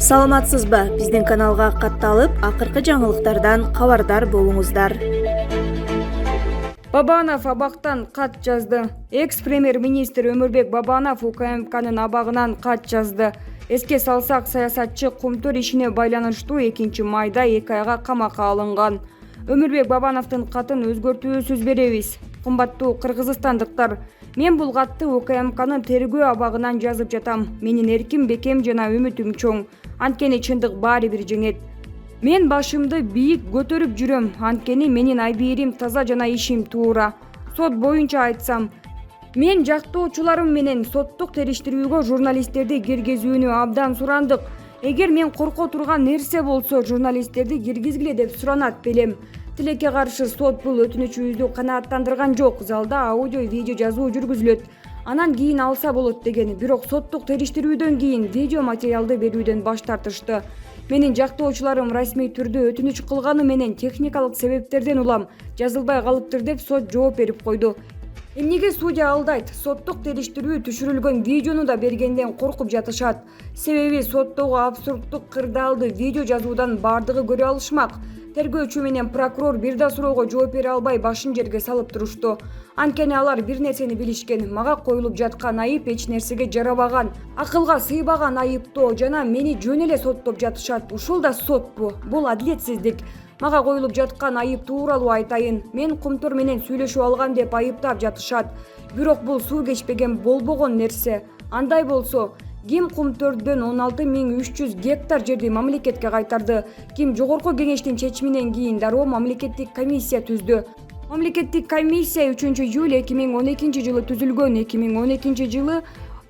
Саламатсызбы? Биздин каналга катталып, акыркы жаңылыктардан кабардар болуңуздар. Бабанов абактан кат жазды. Экс-премьер-министр Өмүрбек Бабанов УКМКнын абагынан кат жазды. Эске салсак, саясатчы Кумтөр ишине байланыштуу 2-майда 2 айга камакка алынган. Өмүрбек Бабановдун катын өзгөртүүсүз беребиз. Кымбаттуу кыргызстандыктар, мен бул катты УКМКнын тергөө абагынан жазып жатам. Менин эрким, бекем жана үмүтүм чоң. Анткени чындык баары бир жеңет. Мен башымды бийик көтөрүп жүрөм, анткени менин айбээрим таза жана ишим туура. Сот боюнча айтсам, мен жактоочуларым менен соттук териштирүүгө журналисттерди киргизүүнү абдан сурандык. Эгер мен корко турган нерсе болсо, журналисттерди киргизгиле деп суранат белем. Тилекке каршы сот бул өтүнүчүбүздү канааттандырган жок. Залда аудио видео жазуу жүргүзүлөт. Анан кийин алса болот деген. Бирок соттук териштирүүдөн кийин видео материалды берүүдөн баш тартышты. Менин жактоочуларым расмий түрдө өтүнүч кылганы менен техникалык себептерден улам жазылбай калыптыр деп сот жооп берип койду. Эмнеге судья алдайт? Соттук териштирүү түшүрүлгөн видеону да бергенден коркуп жатышат. Себеби соттогу абсурдтук кырдаалды видео жазуудан бардыгы көрө алышмак. Тергөөчү менен прокурор бир да суроого жооп бере албай башын жерге салып турушту. Анткени алар бир нерсени билишкен: мага коюлуп жаткан айып эч нерсеге жарабаган, акылга сыйбаган айыптоо жана мени жөн эле соттоп жатышат. Ушул да сотпу? Бул адилетсиздик. Мага коюлуп жаткан айып тууралуу айтайын. Мен Кумтөр менен сүйлөшүп алган деп айыптап жатышат. Бирок бул суу кечпеген болбогон нерсе. Андай болсо, ким Кумтөрдөн 16.300 гектар жерди мамлекетке кайтарды? Ким жогорку кеңештин чечиминен кийин дароо мамлекеттик комиссия түздү? Мамлекеттик комиссия 3-июль 2012 жылы түзүлгөн. 2012 жылы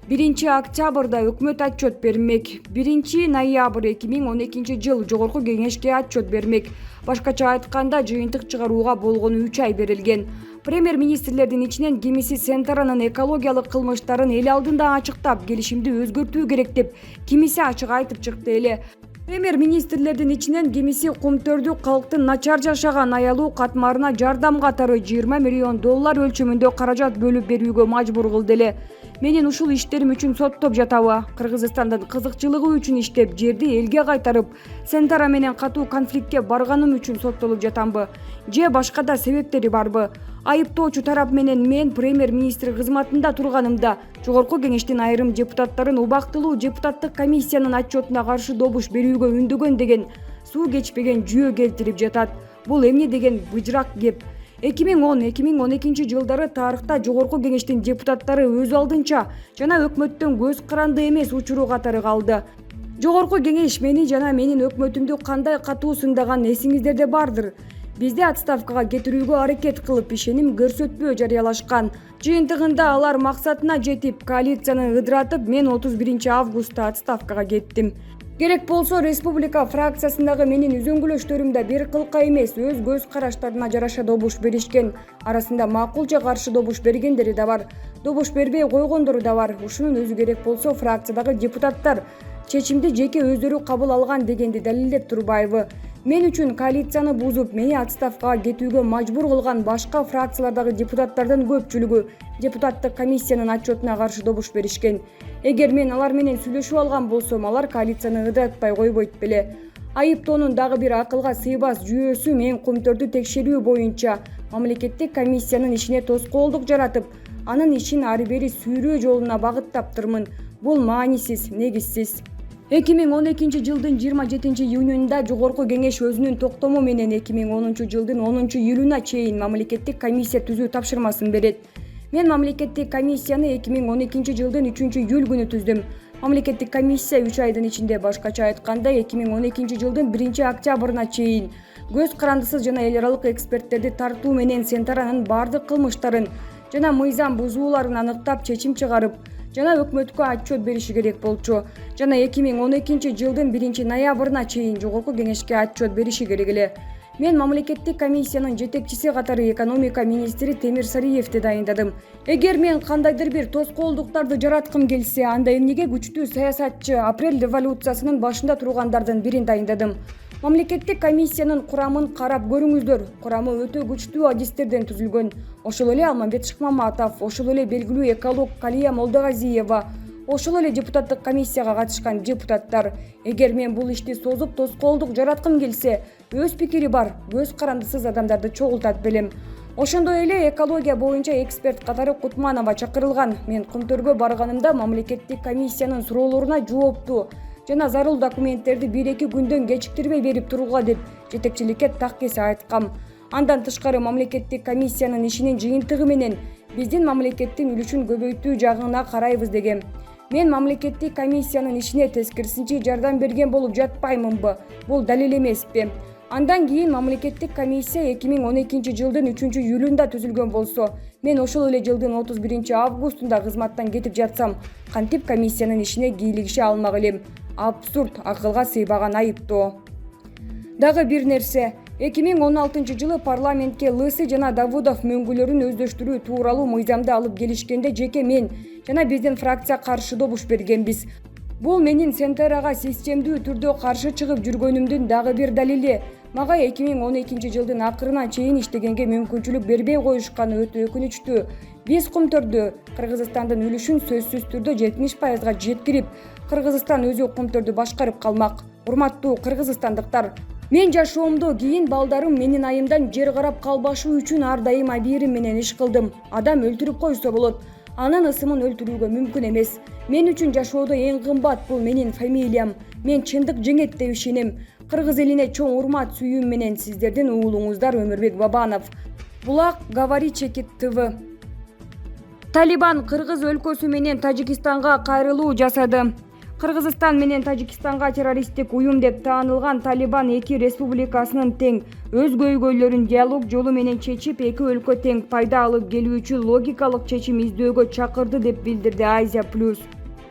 1-октябрда өкмөт отчет бермек. 1-ноябрь 2012 жыл жогорку кеңешке отчет бермек. Башкача айтканда, жыйынтык чыгарууга болгону 3 ай берилген. Премьер-министрлердин ичинен кимиси Центранын экологиялык кылмыштарын эл алдында ачыктап, келишимди өзгөртүү керек деп, кимиси ачык айтып чыкты эле. Премьер-министрлердин ичинен кимиси Кумтөрдү калктын начар жашаган аялуу катмарына жардам катары $20 миллион өлчөмүндө каражат бөлүп берүүгө мажбур кылды эле. Менин ушул иштерим үчүн соттоп жатабы? Кыргызстандын кызыкчылыгы үчүн иштеп, жерди элге кайтарып, Центра менен катуу конфликтке барганым үчүн соттолуп жатамбы? Же башка да себептери барбы? Айыптоочу тарап менен мен премьер-министр кызматында турганымда жогорку кеңештин айрым депутаттарын убактылуу депутаттык комиссиянын отчетуна каршы добуш берүүгө үндөгөн деген суу кечпеген жүйө келтирип жатат. Бул эмне деген быжырак кеп? 2010-2012 жылдары тарыхта жогорку кеңештин депутаттары өз алдынча жана өкмөттөн көз каранды эмес учуру катары калды. Жогорку кеңеш мени жана менин өкмөтүмдү кандай катуу сындаган эсиңиздерде бардыр. Бизди отставкага кетирүүгө аракет кылып, ишеним көрсөтпөө жарыялашкан. Жыйынтыгында алар максатына жетип, коалицияны ыдыратып, мен 31 августта отставкага кеттим. Керек болсо республика фракциясындагы менин үзөңгүлөштөрүм да бир кылка эмес, өз көз караштарына жараша добуш беришкен. Арасында макул же каршы добуш бергендери да бар, добуш бербей койгондору да бар. Ушунун өзү керек болсо фракциядагы депутаттар чечимди жеке өздөрү кабыл алган дегенди далилдеп турбайбы? Мен үчүн коалицияны бузуп, мени отставкага кетүүгө мажбур кылган башка фракциялардагы депутаттардын көпчүлүгү депутаттык комиссиянын отчетуна каршы добуш беришкен. Эгер мен алар менен сүйлөшүп алган болсом, алар коалицияны ыдыратпай койбойт беле. Айыптоонун дагы бир акылга сыйбас жүйөсү мен Кумтөрдү текшерүү боюнча мамлекеттик комиссиянын ишине тоскоолдук жаратып, анын ишин ары бери сүйрөө жолуна багыттаптырмын. Бул маанисиз, негизсиз. 2012 жылдын 27 июнунда жогорку кеңеш өзүнүн токтому менен 2010 жылдын 10 июлуна чейин мамлекеттик комиссия түзүү тапшырмасын берет. Мен мамлекеттик комиссияны 2012 жылдын 3 июль күнү түздүм. Мамлекеттик комиссия 3 айдын ичинде, башкача айтканда 2012 жылдын 1-октябрына чейин көз карандысыз жана эл аралык эксперттерди тартуу менен Центранын бардык кылмыштарын жана мыйзам бузууларын аныктап, чечим чыгарып, жана өкмөткө отчет бериши керек болчу. Жана 2012 жылдын 1-ноябрына чейин жогорку кеңешке отчет бериши керек эле. Мен мамлекеттик комиссиянын жетекчиси катары экономика министри Темир Сариевди дайындадым. Эгер мен кандайдыр бир тоскоолдуктарды жараткым келсе, анда эмнеге күчтүү саясатчы, апрель революциясынын башында тургандардын бирин дайындадым. Мамлекеттик комиссиянын курамын карап көрүңүздөр. Курамы өтө күчтүү адистерден түзүлгөн. Ошол эле Алмамбет Шыкмаматов, ошол эле белгилүү эколог Калия Молдогазиева, ошол эле депутаттык комиссияга катышкан депутаттар: эгер мен бул ишти созуп тоскоолдук жараткым келсе, өз пикири бар, көз карандысыз адамдарды чогултат белем. Ошондой эле экология боюнча эксперт катары Кутманова чакырылган. Мен Кумтөргө барганымда мамлекеттик комиссиянын суроолоруна жоопту жана зарыл документтерди 1-2 күндөн кечиктирбей берип турууга деп жетекчиликке так кесе айткам. Андан тышкары мамлекеттик комиссиянын ишинин жыйынтыгы менен биздин мамлекеттин үлүшүн көбөйтүү жагына карайбыз дегем. Мен мамлекеттик комиссиянын ишине тескерисинче жардам берген болуп жатпаймынбы? Бул далил эмеспи? Андан кийин мамлекеттик комиссия 2012 жылдын 3-июлунда түзүлгөн болсо, мен ошол эле жылдын 31-августунда кызматтан кетип жатсам, кантип комиссиянын ишине кийлигише алмак элем? Абсурд, акылга сыйбаган айыптоо. Дагы бир нерсе, 2016 жылы парламентке Лысы жана Давудов мөңгүлөрүн өздөштүрүү тууралуу мыйзамды алып келишкенде жеке мен жана биздин фракция каршы добуш бергенбиз. Бул менин Сентерага системдүү түрдө каршы чыгып жүргөнүмдүн дагы бир далили. Мага 2012 жылдын акырына чейин иштегенге мүмкүнчүлүк бербей коюшканы өтө өкүнүчтүү. Биз Кумтөрдө Кыргызстандын үлүшүн сөзсүз түрдө 70%га жеткирип, Кыргызстан өзү Кумтөрдү башкарып калмак. Урматтуу кыргызстандыктар, мен жашоомдо кийин балдарым менин айымдан жер карап калбашы үчүн ар дайым абийирим менен иш кылдым. Адам өлтүрүп койсо болот, анын ысымын өлтүрүүгө мүмкүн эмес. Мен үчүн жашоодо эң кымбат бул менин фамилиям. Мен чындык жеңет деп ишенем. Кыргыз элине чоң урмат сүйүүм менен сиздердин уулуңуздар Өмүрбек Бабанов. Булак Говори Чекит ТВ. Талибан Кыргыз өлкөсү менен Тажикстанга кайрылуу жасады. Кыргызстан менен Тажикстанга террористтик уюм деп таанылган Талибан эки республикасынын тең өз көйгөйлөрүн диалог жолу менен чечип, эки өлкө тең пайда алып келүүчү логикалык чечим издөөгө чакырды деп билдирди Азия Плюс.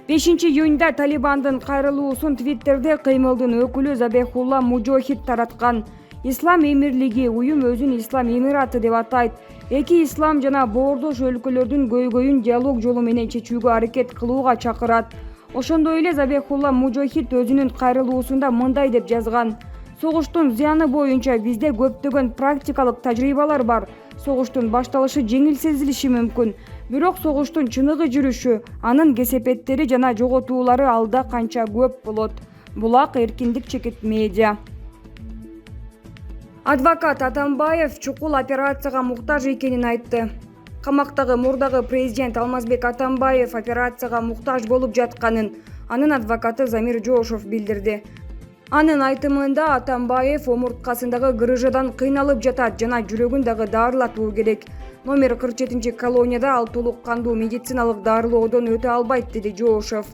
5-июнда Талибандын кайрылуусун Твиттерде кыймылдын өкүлү Забихулла Мужохид тараткан. Ислам Эмирлиги уюм өзүн Ислам Эмираты деп атайт. Эки ислам жана боордош өлкөлөрдүн көйгөйүн диалог жолу менен чечүүгө аракет кылууга чакырат. Ошондой эле Забихулла Мужохид өзүнүн кайрылуусунда мындай деп жазган: согуштун зыяны боюнча бизде көптөгөн практикалык тажрыйбалар бар. Согуштун башталышы жеңил сезилиши мүмкүн, бирок согуштун чыныгы жүрүшү, анын кесепеттери жана жоготуулары алда канча көп болот. Булак Эркиндик Чекит медиа. Адвокат Атамбаев чукул операцияга муктаж экенин айтты. Камактагы мурдагы президент Алмазбек Атамбаев операцияга муктаж болуп жатканын анын адвокаты Замир Жошов билдирди. Анын айтымында Атамбаев омурткасындагы грыжадан кыйналып жатат жана жүрөгүн дагы даарылатуу керек. Номер 47 колонияда ал толук кандуу медициналык дарылоодон өтө албайт, деди Жошов.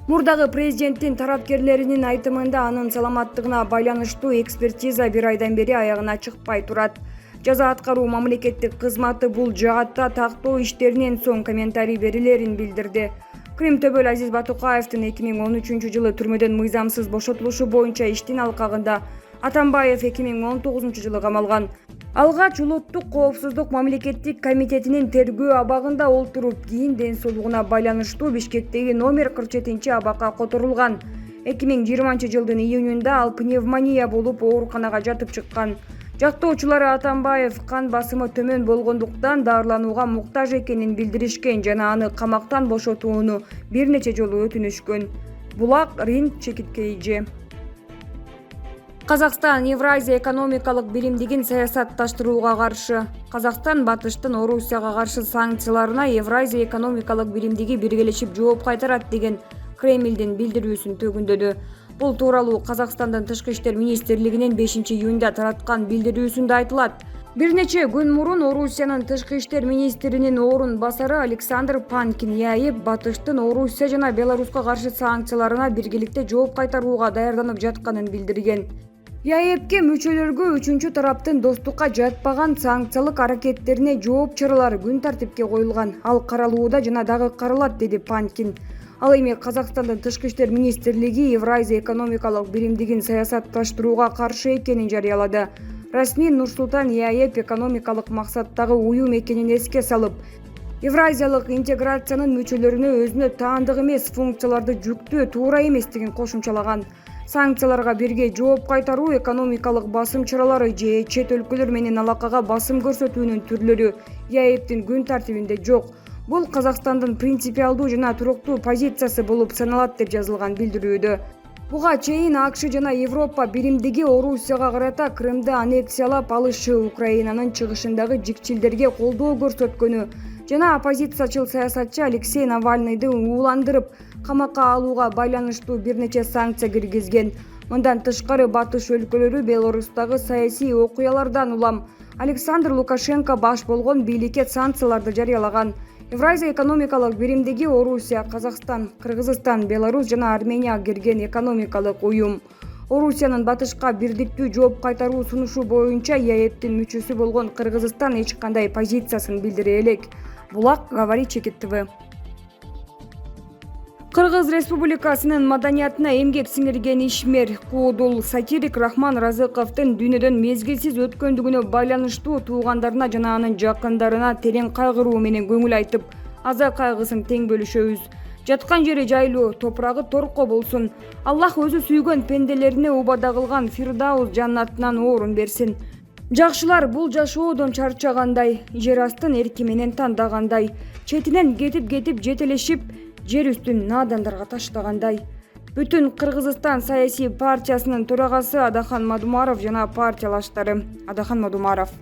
Мурдагы президенттин тарапкерлеринин айтымында анын саламаттыгына байланыштуу экспертиза бир айдан бери аягына чыкпай турат. Жаза аткаруу мамлекеттик кызматы бул жаатта тактоо иштеринен соң комментарий берилерин билдирди. Крим Төбөл Азиз Батукаевдин 2013 жылы түрмөдөн мыйзамсыз бошотулушу боюнча иштин алкагында Атамбаев 2019 жылы камалган. Алгач Улуттук коопсуздук мамлекеттик комитетинин тергөө абагында олтуруп, кийин ден соолугуна байланыштуу Бишкектеги номер 47 абакка которулган. 2020 жылдын июнунда ал пневмония болуп ооруканага жатып чыккан. Жактоочулары Атамбаев кан басымы төмөн болгондуктан дарыланууга муктаж экенин билдиришкен жана аны камактан бошотууну бир нече жолу өтүнүшкөн. Булак Ринд Чекиткейже. Казакстан Евразия экономикалык биримдигин саясатташтырууга каршы. Казакстан Батыштын Орусияга каршы санкцияларына Евразия экономикалык биримдиги биргелешип жооп кайтарат деген Кремлдин билдирүүсүн төгүндөдү. Бул тууралуу Казакстандын Тышкы иштер министрлигинин 5-июнда тараткан билдирүүсүндө айтылат. Бир нече күн мурун Орусиянын Тышкы иштер министринин орун басары Александр Панкин ЯЭП Батыштын Орусия жана Беларуска каршы санкцияларына биргеликте жооп кайтарууга даярданып жатканын билдирген. ЯЭПке мүчөлөргө үчүнчү тараптын достукка жатпаган санкциялык аракеттерине жооп чаралары күн тартипке коюлган. Ал каралууда жана дагы каралат, деди Панкин. Ал эми Казакстандын Тышкы иштер министрлиги Евразия экономикалык биримдигин саясатташтырууга каршы экенин жарыялады. Расмий Нур-Султан ЯЭП экономикалык максаттагы уюм экенин эске салып, Евразиялык интеграциянын мүчөлөрүнө өзүнө таандык эмес функцияларды жүктөө туура эместигин кошумчалаган. Санкцияларга бирге жооп кайтаруу, экономикалык басым чаралары же чет өлкөлөр менен алакага басым көрсөтүүнүн түрлөрү ЯЭПтин күн тартибинде жок. Бул Казакстандын принципиалдуу жана туруктуу позициясы болуп саналат деп жазылган билдирүүдө. Буга чейин АКШ жана Европа биримдиги Орусияга карата Крымды аннексиялап алышы, Украинанын чыгышындагы жикчилдерге колдоо көрсөткөнү жана оппозициячыл саясатчы Алексей Навальныйды ууландырып камакка алууга байланыштуу бир нече санкция киргизген. Мындан тышкары батыш өлкөлөрү Беларустагы саясий окуялардан улам Александр Лукашенко баш болгон бийликке санкцияларды жарыялаган. Евразия экономикалык биримдиги Орусия, Казакстан, Кыргызстан, Беларусь жана Арменияга кирген экономикалык уюм. Орусиянын батышка бирдиктүү жооп кайтаруу сунушу боюнча ЕАЭБтин мүчөсү болгон Кыргызстан эч кандай позициясын билдире элек. Булак, Говори Чекит ТВ. Кыргыз Республикасынын маданиятына эмгек сиңирген ишмер, куудул сатирик Рахман Разыковдун дүйнөдөн мезгилсиз өткөндүгүнө байланыштуу туугандарына жана анын жакындарына терең кайгыруу менен көңүл айтып, аза кайгысын тең бөлүшөбүз. Жаткан жери жайлуу, топурагы торко болсун. Аллах өзү сүйгөн пенделерине убада кылган Фирдаус жаннатынан орун берсин. Жакшылар бул жашоодон чарчагандай, жер астын эрки менен тандагандай, четинен кетип жетелешип, жер үстүн наадандарга таштагандай. Бүтүн Кыргызстан саясий партиясынын төрагасы Адахан Мадумаров жана партиялаштары. Адахан Мадумаров.